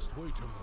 Just wait a moment.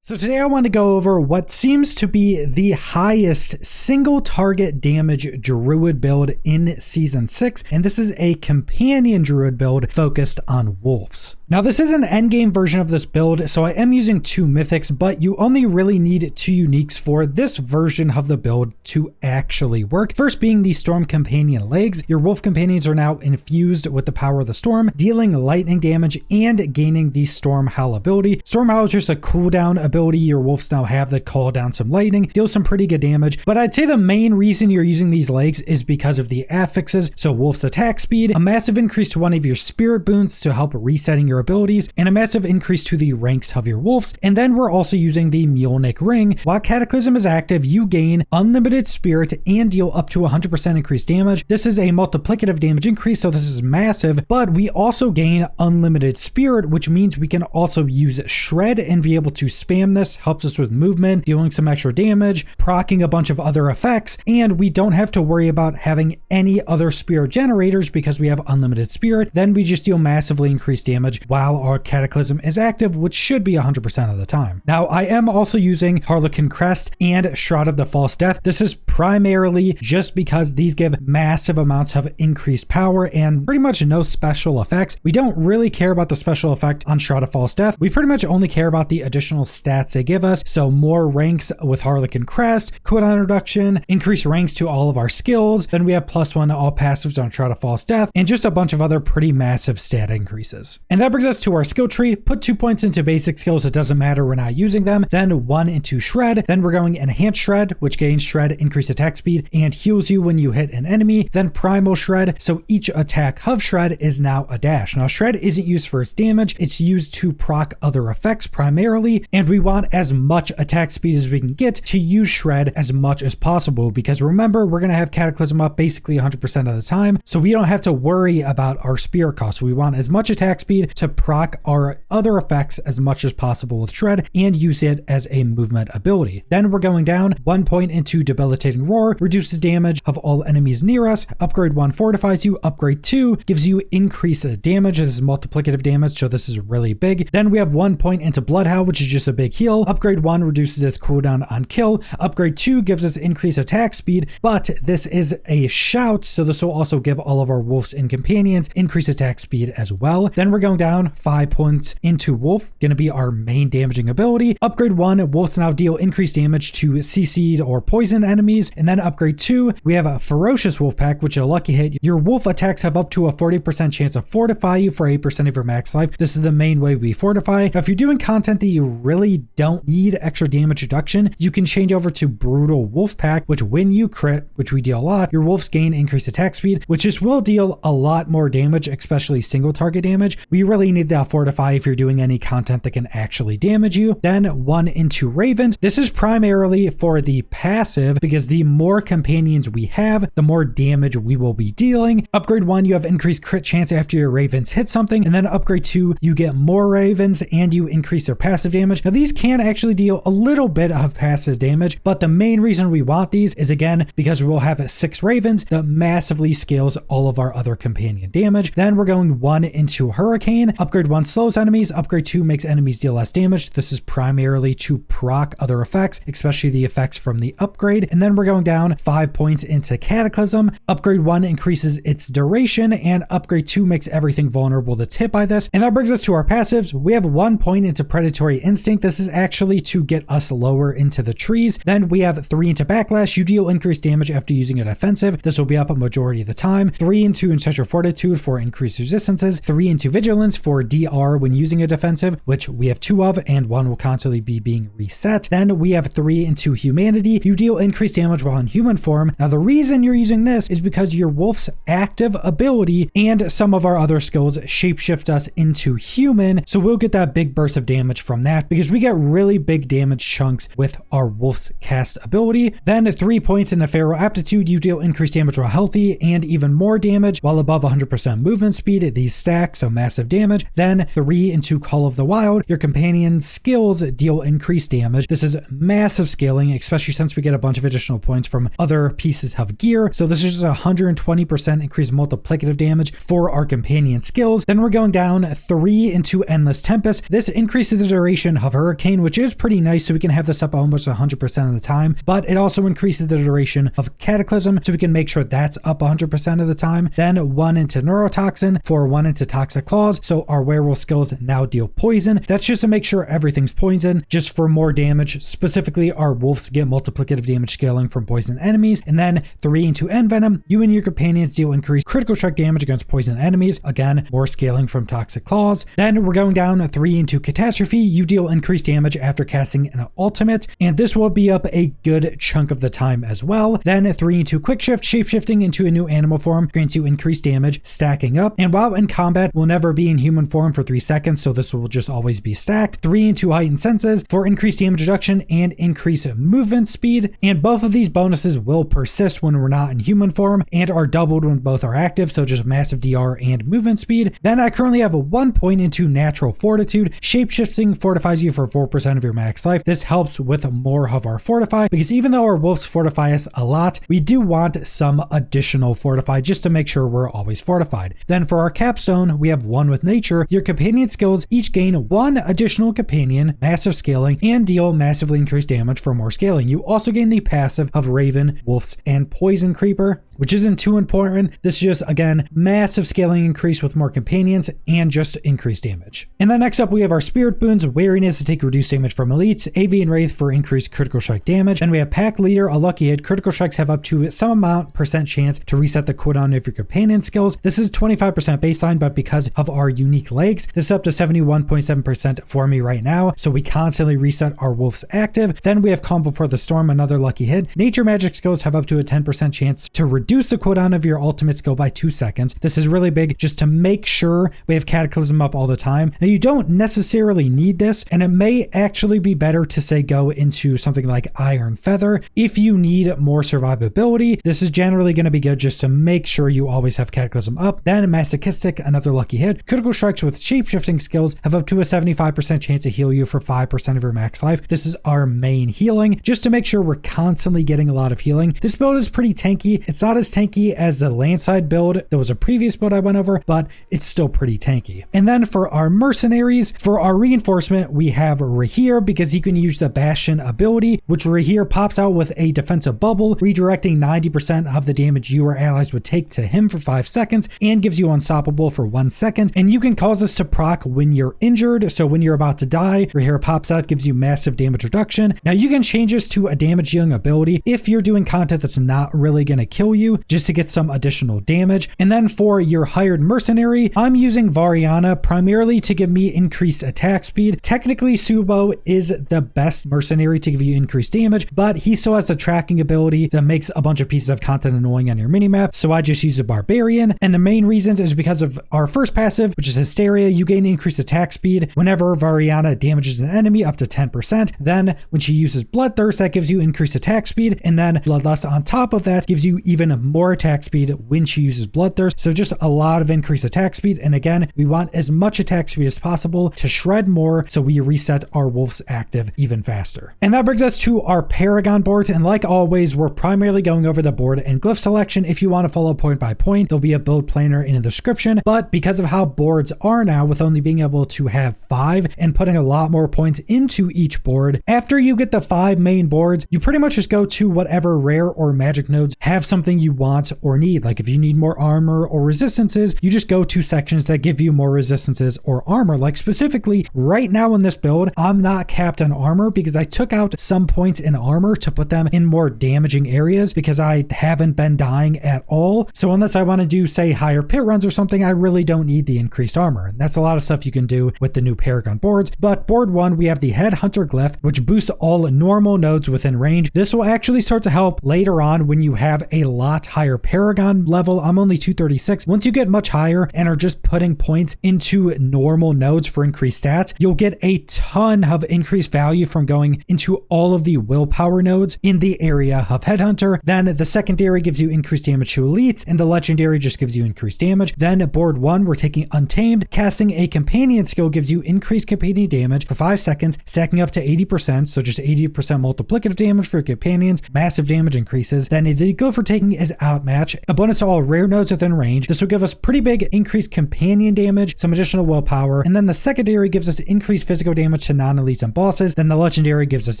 So today I want to go over what seems to be the highest single target damage Druid build in Season 6, and this is a companion Druid build focused on wolves. Now this is an endgame version of this build, so I am using 2 mythics, but you only really need 2 uniques for this version of the build to actually work. First being the Storm Companion legs. Your wolf companions are now infused with the power of the storm, dealing lightning damage and gaining the Storm Howl ability. Storm Howl is just a cooldown ability your wolves now have that call down some lightning, deals some pretty good damage, but I'd say the main reason you're using these legs is because of the affixes. So wolf's attack speed, a massive increase to one of your spirit boons to help resetting your abilities, and a massive increase to the ranks of your wolves. And then we're also using the Mjolnir ring. While Cataclysm is active, you gain unlimited spirit and deal up to 100% increased damage. This is a multiplicative damage increase, so this is massive, but we also gain unlimited spirit, which means we can also use shred and be able to spam this. Helps us with movement, dealing some extra damage, proccing a bunch of other effects, and we don't have to worry about having any other spirit generators because we have unlimited spirit. Then we just deal massively increased damage while our Cataclysm is active, which should be 100% of the time. Now I am also using Harlequin Crest and Shroud of the False Death. This is primarily just because these give massive amounts of increased power and pretty much no special effects. We don't really care about the special effect on Shroud of False Death. We pretty much only care about the additional stats they give us. So more ranks with Harlequin Crest, cooldown reduction, increased ranks to all of our skills. Then we have +1 to all passives on Shroud of False Death, and just a bunch of other pretty massive stat increases. And that brings us to our skill tree. Put 2 points into basic skills. It doesn't matter, we're not using them. Then 1 into Shred. Then we're going Enhanced Shred, which gains Shred, increased attack speed, and heals you when you hit an enemy. Then Primal Shred. So each attack of Shred is now a dash. Now Shred isn't used for its damage. It's used to proc other effects primarily, and we want as much attack speed as we can get to use Shred as much as possible, because remember, we're going to have Cataclysm up basically 100% of the time, so we don't have to worry about our spirit cost. We want as much attack speed to proc our other effects as much as possible with Shred and use it as a movement ability. Then we're going down 1 point into Debilitating Roar, reduces damage of all enemies near us. Upgrade 1 fortifies you. Upgrade 2 gives you increased damage. This is multiplicative damage, so this is really big. Then we have 1 point into Bloodhound, which is just a big heal. Upgrade 1 reduces its cooldown on kill. Upgrade 2 gives us increased attack speed, but this is a shout, so this will also give all of our wolves and companions increased attack speed as well. Then we're going down 5 points into Wolf, going to be our main damaging ability. Upgrade 1, wolves now deal increased damage to CC'd or poisoned enemies. And then upgrade 2, we have a Ferocious Wolf Pack, which is a lucky hit. Your wolf attacks have up to a 40% chance of fortify you for 8% of your max life. This is the main way we fortify. Now, if you're doing content that you really don't need extra damage reduction, you can change over to Brutal Wolf Pack, which when you crit, which we deal a lot, your wolves gain increased attack speed, which just will deal a lot more damage, especially single target damage. We really need that fortify if you're doing any content that can actually damage you. Then 1 into Ravens. This is primarily for the passive, because the more companions we have, the more damage we will be dealing. Upgrade 1, you have increased crit chance after your Ravens hit something, and then upgrade 2, you get more Ravens and you increase their passive damage. Now these can actually deal a little bit of passive damage, but the main reason we want these is again because we will have 6 Ravens that massively scales all of our other companion damage. Then we're going 1 into Hurricane. Upgrade 1 slows enemies. Upgrade 2 makes enemies deal less damage. This is primarily to proc other effects, especially the effects from the upgrade. And then we're going down 5 points into Cataclysm. Upgrade 1 increases its duration, and upgrade 2 makes everything vulnerable that's hit by this. And that brings us to our passives. We have 1 point into Predatory Instinct. This is actually to get us lower into the trees. Then we have 3 into Backlash. You deal increased damage after using a defensive. This will be up a majority of the time. 3 into Ancestral Fortitude for increased resistances. 3 into Vigilance for DR when using a defensive, which we have 2 of, and 1 will constantly be being reset. Then we have 3 into Humanity. You deal increased damage while in human form. Now the reason you're using this is because your wolf's active ability and some of our other skills shapeshift us into human, so we'll get that big burst of damage from that because we get get really big damage chunks with our Wolf's Cast ability. Then 3 points in Ephemeral Aptitude, you deal increased damage while healthy and even more damage while above 100% movement speed. These stack, so massive damage. Then 3 into Call of the Wild, your companion skills deal increased damage. This is massive scaling, especially since we get a bunch of additional points from other pieces of gear. So this is just 120% increased multiplicative damage for our companion skills. Then we're going down 3 into Endless Tempest. This increases the duration of Hurricane, which is pretty nice, so we can have this up almost 100% of the time, but it also increases the duration of Cataclysm, so we can make sure that's up 100% of the time. Then 1 into Neurotoxin for 1 into Toxic Claws, so our werewolf skills now deal poison. That's just to make sure everything's poison, just for more damage. Specifically, our wolves get multiplicative damage scaling from poison enemies. And then 3 into Envenom, you and your companions deal increased critical strike damage against poison enemies. Again, more scaling from Toxic Claws. Then we're going down 3 into Catastrophe, you deal increased damage after casting an ultimate, and this will be up a good chunk of the time as well. Then 3 into Quick Shift, shapeshifting into a new animal form grants you increased damage, stacking up. And while in combat, we'll never be in human form for 3 seconds, so this will just always be stacked. 3 into Heightened Senses for increased damage reduction and increased movement speed. And both of these bonuses will persist when we're not in human form and are doubled when both are active, so just massive DR and movement speed. Then I currently have a 1 point into Natural Fortitude. Shapeshifting fortifies you for 4% of your max life. This helps with more of our fortify, because even though our wolves fortify us a lot, we do want some additional fortify just to make sure we're always fortified. Then for our capstone, we have 1 with nature. Your companion skills each gain 1 additional companion, massive scaling, and deal massively increased damage for more scaling. You also gain the passive of Raven, Wolves, and Poison Creeper, which isn't too important. This is just, again, massive scaling increase with more companions and just increased damage. And then next up, we have our Spirit Boons, Wariness to take reduced damage from elites, Avian Wraith for increased critical strike damage, and we have Pack Leader, a lucky hit. Critical strikes have up to some amount % chance to reset the cooldown of your companion skills. This is 25% baseline, but because of our unique legs, this is up to 71.7% for me right now, so we constantly reset our wolves active. Then we have Calm Before the Storm, another lucky hit. Nature magic skills have up to a 10% chance to reduce the cooldown of your ultimate skill by 2 seconds. This is really big just to make sure we have Cataclysm up all the time. Now you don't necessarily need this, and it may actually be better to say go into something like Iron Feather if you need more survivability. This is generally going to be good just to make sure you always have Cataclysm up. Then Masochistic, another lucky hit. Critical strikes with shapeshifting skills have up to a 75% chance to heal you for 5% of your max life. This is our main healing, just to make sure we're constantly getting a lot of healing. This build is pretty tanky. It's not as tanky as the Landside build. There was a previous build I went over, but it's still pretty tanky. And then for our Mercenaries, for our reinforcement, we have Rahir, because he can use the Bastion ability, which Rahir pops out with a defensive bubble, redirecting 90% of the damage you or allies would take to him for 5 seconds, and gives you unstoppable for 1 second. And you can cause this to proc when you're injured, so when you're about to die, Rahir pops out, gives you massive damage reduction. Now you can change this to a damage dealing ability if you're doing content that's not really going to kill you, just to get some additional damage. And then for your hired mercenary, I'm using Variana primarily to give me increased attack speed. Technically, Subo is the best mercenary to give you increased damage, but he still has the tracking ability that makes a bunch of pieces of content annoying on your minimap, so I just use a Barbarian. And the main reasons is because of our first passive, which is Hysteria. You gain increased attack speed whenever Variana damages an enemy up to 10%. Then when she uses Bloodthirst, that gives you increased attack speed, and then Bloodlust on top of that gives you even more attack speed when she uses Bloodthirst. So just a lot of increased attack speed. And again, we want as much attack speed as possible to shred more, so we reset our wolves active even faster. And that brings us to our Paragon boards. And like always, we're primarily going over the board and glyph selection. If you want to follow point by point, there'll be a build planner in the description. But because of how boards are now, with only being able to have 5 and putting a lot more points into each board, after you get the 5 main boards, you pretty much just go to whatever rare or magic nodes have something you want or need. Like if you need more armor or resistances, you just go to sections that give you more resistances or armor. Like specifically right now in this build, I'm not capped on armor because I took out some points in armor to put them in more damaging areas because I haven't been dying at all. So unless I want to do, say, higher pit runs or something, I really don't need the increased armor. And that's a lot of stuff you can do with the new Paragon boards. But board 1, we have the Headhunter glyph, which boosts all normal nodes within range. This will actually start to help later on when you have a lot higher Paragon level. I'm only 236. Once you get much higher and are just putting points into normal nodes for increased stats, you'll get a ton ton of increased value from going into all of the willpower nodes in the area of Headhunter. Then the secondary gives you increased damage to elites, and the legendary just gives you increased damage. Then board 1, we're taking Untamed. Casting a companion skill gives you increased companion damage for 5 seconds, stacking up to 80%, so just 80% multiplicative damage for your companions, massive damage increases. Then the glyph for taking is Outmatch, a bonus to all rare nodes within range. This will give us pretty big increased companion damage, some additional willpower, and then the secondary gives us increased physical damage to non-elites and bosses. Then the legendary gives us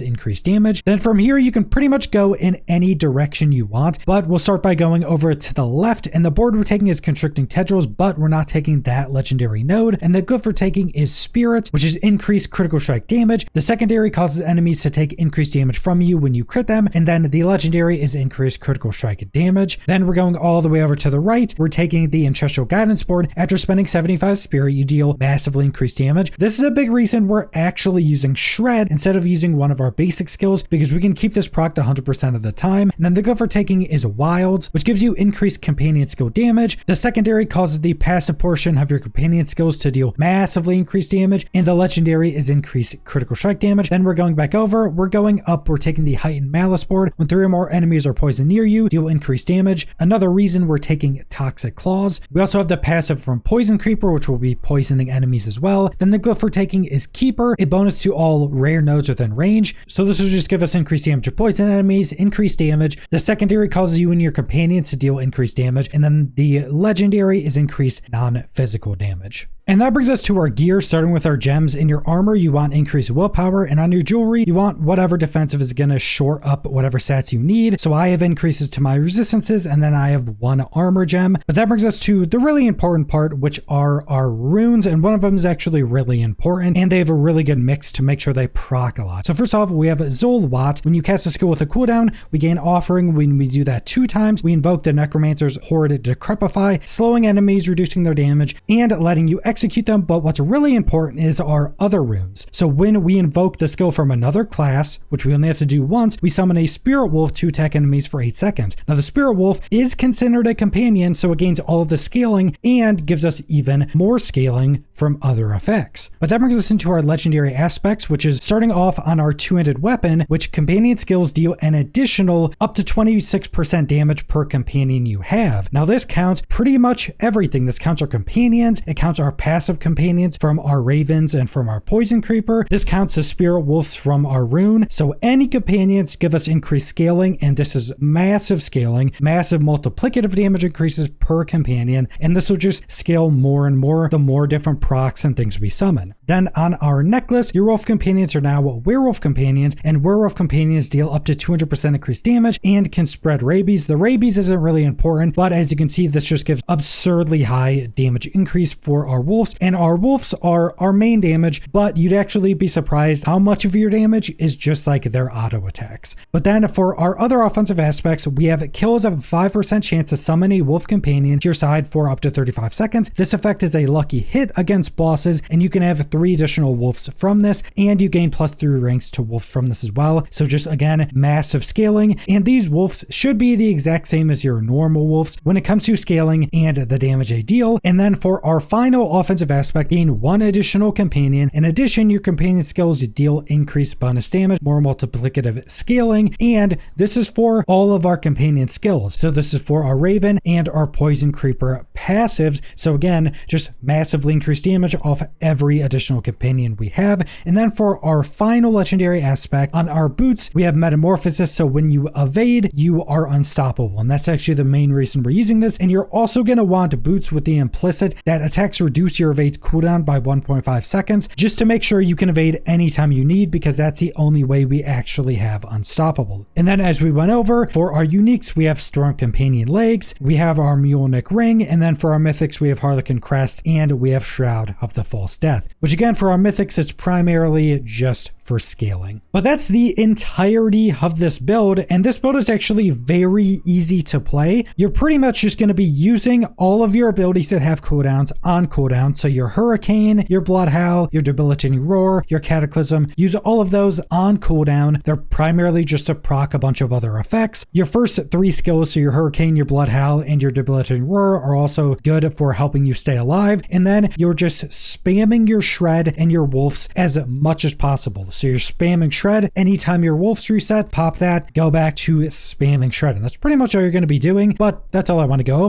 increased damage. Then from here, you can pretty much go in any direction you want, but we'll start by going over to the left, and the board we're taking is Constricting Tendrils, but we're not taking that legendary node. And the glyph we're taking is Spirits, which is increased critical strike damage. The secondary causes enemies to take increased damage from you when you crit them, and then the legendary is increased critical strike damage. Then we're going all the way over to the right. We're taking the Ancestral Guidance board. After spending 75 spirit, you deal massively increased damage. This is a big reason we're actually using Shred instead of using one of our basic skills, because we can keep this proc 100% of the time. And then the glyph we're taking is Wilds, which gives you increased companion skill damage. The secondary causes the passive portion of your companion skills to deal massively increased damage, and the legendary is increased critical strike damage. Then we're going back over, we're going up, we're taking the Heightened Malice board. When 3 or more enemies are poisoned near you, deal increased damage. Another reason we're taking Toxic Claws. We also have the passive from Poison Creeper, which will be poisoning enemies as well. Then the glyph we're taking is Keeper, a bonus to all rare nodes within range. So this will just give us increased damage to poison enemies, increased damage. The secondary causes you and your companions to deal increased damage, and then the legendary is increased non-physical damage. And that brings us to our gear, starting with our gems. In your armor, you want increased willpower, and on your jewelry, you want whatever defensive is going to shore up whatever stats you need. So I have increases to my resistances, and then I have 1 armor gem. But that brings us to the really important part, which are our runes, and one of them is actually really important, and they have a really good mix to make sure they proc a lot. So first off, we have Zolwat. When you cast a skill with a cooldown, we gain Offering. When we do that 2 times, we invoke the Necromancer's Horde Decrepify, slowing enemies, reducing their damage, and letting you execute them. But what's really important is our other runes. So when we invoke the skill from another class, which we only have to do once, we summon a Spirit Wolf to attack enemies for 8 seconds. Now the Spirit Wolf is considered a companion, so it gains all of the scaling and gives us even more scaling from other effects. But that brings us into our legendary aspects, which is starting off on our 2-handed weapon, which companion skills deal an additional up to 26% damage per companion you have. Now this counts pretty much everything. This counts our companions, it counts our passive companions from our ravens and from our poison creeper. This counts the spirit wolves from our rune. So any companions give us increased scaling, and this is massive scaling, massive multiplicative damage increases per companion, and this will just scale more and more the more different procs and things we summon. Then on our necklace, your wolf companions are now werewolf companions, and werewolf companions deal up to 200% increased damage and can spread rabies. The rabies isn't really important, but as you can see, this just gives absurdly high damage increase for our wolves, and our wolves are our main damage, but you'd actually be surprised how much of your damage is just like their auto attacks. But then for our other offensive aspects, we have kills of a 5% chance to summon a wolf companion to your side for up to 35 seconds. This effect is a lucky hit against bosses, and you can have 3 additional wolves from this, and you gain +3 ranks to wolf from this as well. So just again, massive scaling, and these wolves should be the exact same as your normal wolves when it comes to scaling and the damage they deal. And then for our final offensive aspect, gain 1 additional companion. In addition, your companion skills deal increased bonus damage, more multiplicative scaling, and this is for all of our companion skills. So this is for our raven and our poison creeper passives. So again, just massively increased damage off every additional companion we have. And then for our final legendary aspect, on our boots, we have metamorphosis. So when you evade, you are unstoppable, and that's actually the main reason we're using this. And you're also going to want boots with the implicit that attacks reduce your evade's cooldown by 1.5 seconds, just to make sure you can evade anytime you need, because that's the only way we actually have unstoppable. And then as we went over, for our uniques, we have Storm Companion legs, we have our Mule Neck ring, and then for our mythics, we have Harlequin crest, and we have Shroud of the False Death, which again, for our mythics, it's primarily just for scaling. But that's the entirety of this build, and this build is actually very easy to play. You're pretty much just going to be using all of your abilities that have cooldowns on cooldown. So your Hurricane, your Blood Howl, your Debilitating Roar, your Cataclysm, use all of those on cooldown. They're primarily just to proc a bunch of other effects. Your first 3 skills, so your Hurricane, your Blood Howl, and your Debilitating Roar, are also good for helping you stay alive. And then you're just spamming your Shred and your Wolves as much as possible. So you're spamming Shred. Anytime your Wolves reset, pop that, go back to spamming Shred. And that's pretty much all you're going to be doing, but that's all I want to go over.